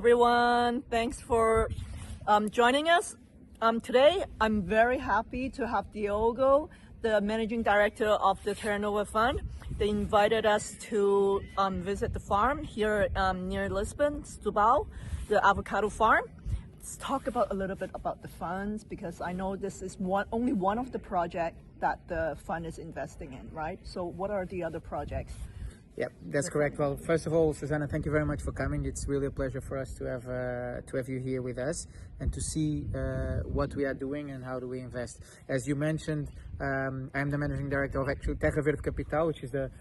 everyone. Thanks for joining us. Today, I'm very happy to have Diogo, the managing director of the Terra Nova Fund. They invited us to visit the farm here near Lisbon, Setúbal, the avocado farm. Let's talk a little bit about the funds, because I know this is only one of the projects that the fund is investing in, right? So what are the other projects? Yeah, that's correct. Well, first of all, Susanna, thank you very much for coming. It's really a pleasure for us to have you here with us and to see what we are doing and how do we invest. As you mentioned, I'm the managing director of actually Terra Verde Capital, which is the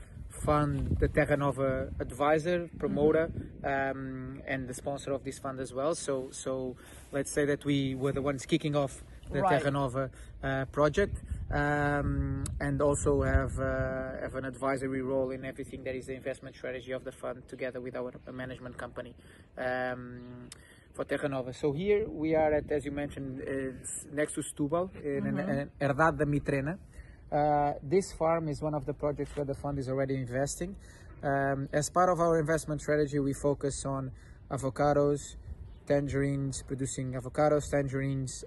fund, the Terra Nova advisor, promoter, and the sponsor of this fund as well. So let's say that we were the ones kicking off the Terra Nova project, and also have an advisory role in everything that is the investment strategy of the fund, together with our management company for Terra Nova. So here we are at, as you mentioned, next to Setúbal, in Herdade da Mitrena. This farm is one of the projects where the fund is already investing. As part of our investment strategy, we focus on avocados, tangerines, producing avocados, tangerines,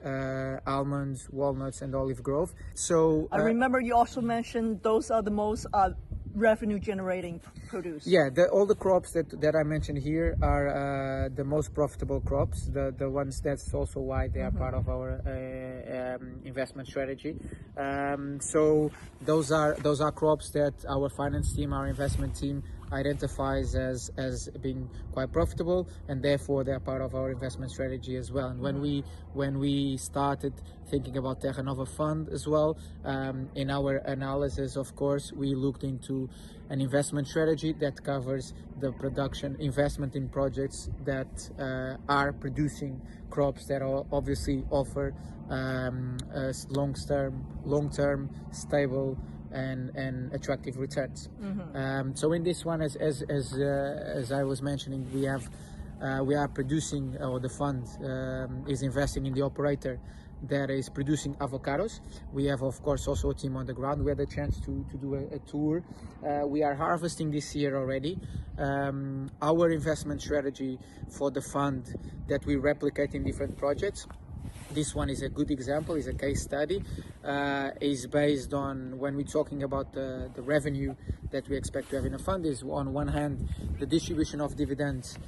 almonds, walnuts, and olive grove. So I remember you also mentioned those are the most revenue generating produce. Yeah, all the crops that I mentioned here are the most profitable crops, the ones that's also why they are part of our investment strategy. So those are crops that our finance team, our investment team identifies as being quite profitable, and therefore they are part of our investment strategy as well. And when we started thinking about Terra Nova Fund as well, in our analysis, of course, we looked into an investment strategy that covers the production investment in projects that are producing crops that obviously offer long-term, stable and attractive returns. So in this one, as I was mentioning, we are producing, or the fund is investing in the operator that is producing avocados. We have, of course, also a team on the ground. We had a chance to do a tour. We are harvesting this year already. Our investment strategy for the fund that we replicate in different projects, this one is a good example, is a case study, is based on, when we're talking about the revenue that we expect to have in a fund, is on one hand the distribution of dividends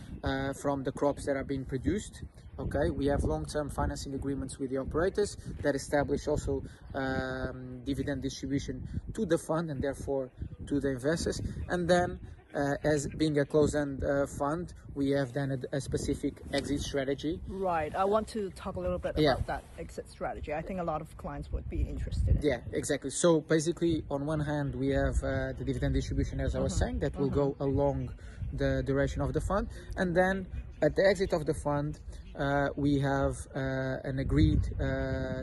from the crops that are being produced. Okay, we have long-term financing agreements with the operators that establish also dividend distribution to the fund and therefore to the investors. And then as being a closed-end fund, we have then a specific exit strategy. Right. I want to talk a little bit about that exit strategy. I think a lot of clients would be interested in. Yeah, exactly. So basically, on one hand, we have the dividend distribution, as I was saying, that will go along the duration of the fund. And then at the exit of the fund, we have an agreed,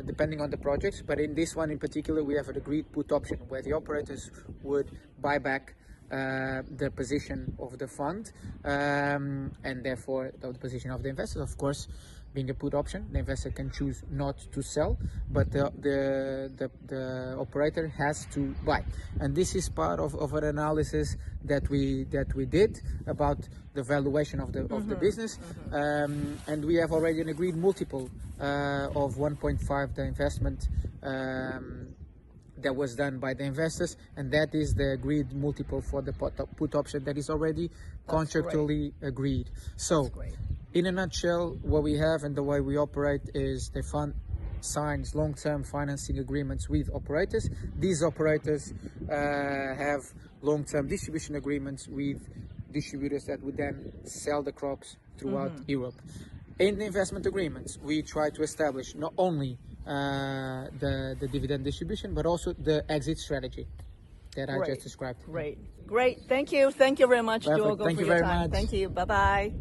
depending on the projects, but in this one in particular, we have an agreed put option where the operators would buy back the position of the fund, and therefore the position of the investors. Of course, being a put option, the investor can choose not to sell, but the operator has to buy. And this is part of an analysis that we did about the valuation of the business, and we have already an agreed multiple of 1.5 the investment that was done by the investors, and that is the agreed multiple for the put option that is already contractually agreed. So in a nutshell, what we have and the way we operate is the fund signs long-term financing agreements with operators. These operators have long-term distribution agreements with distributors that would then sell the crops throughout Europe. In the investment agreements, we try to establish not only the dividend distribution, but also the exit strategy that I just described. Great. Thank you very much, Diogo, Thank for you your very time. much. Thank you. Bye-bye.